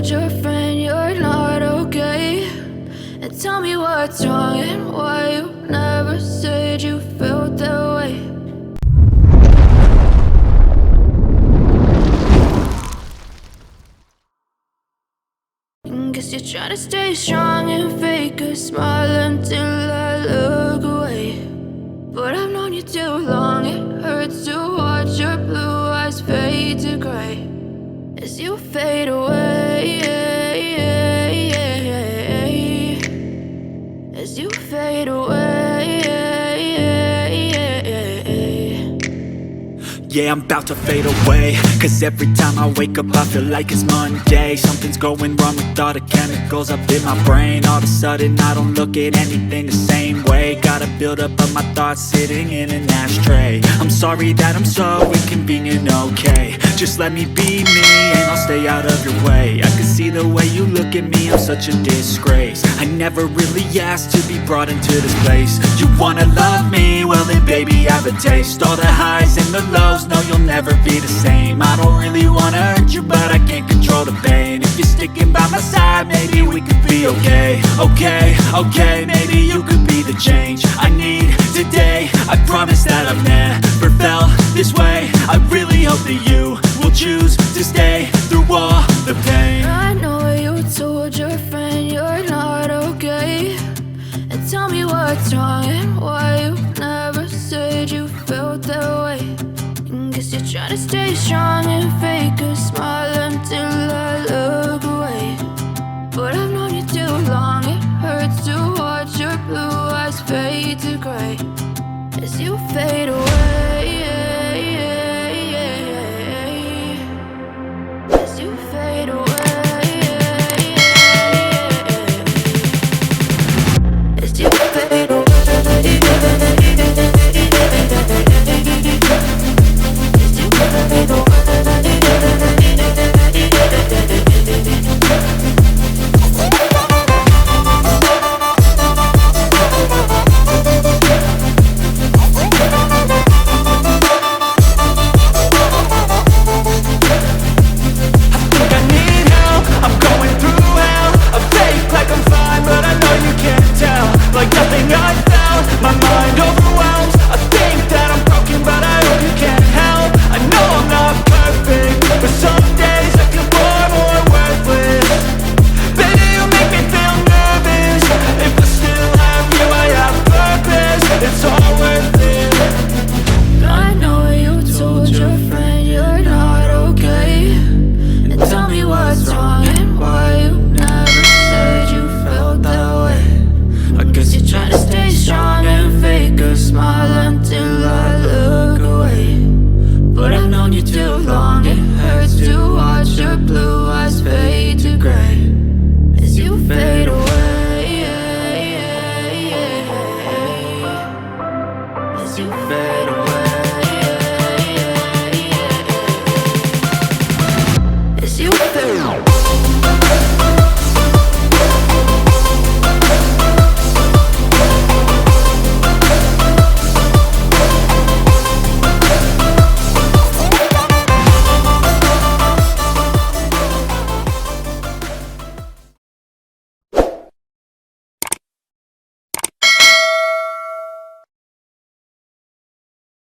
told your friend you're not okay? And tell me what's wrong and why you never said you felt that way. Guess you're trying to stay strong and fake a smile until I look away. But I've known you too long, it hurts to watch your blue eyes fade to gray as you fade away, as you fade away. Yeah, I'm about to fade away, cause every time I wake up I feel like it's Monday. Something's going wrong with all the chemicals up in my brain. All of a sudden I don't look at anything the same way. Got a build up of my thoughts sitting in an ashtray. I'm sorry that I'm so inconvenient, okay? Just let me be me and I'll stay out of your way. I can see the way you look at me, I'm such a disgrace. I never really asked to be brought into this place. You wanna love me? Well then baby have a taste. All the highs and the lows, no you'll never be the same. I don't really wanna hurt you but I can't control the pain. If you're sticking by my side maybe we could be okay. Okay, maybe you could be the change I need today. I promise that I've never felt this way. I really hope that you will choose to stay through all the pain. I know you told your friend you're not okay. And tell me what's wrong and why you never said you felt that way. Guess you're trying to stay strong and fake a smile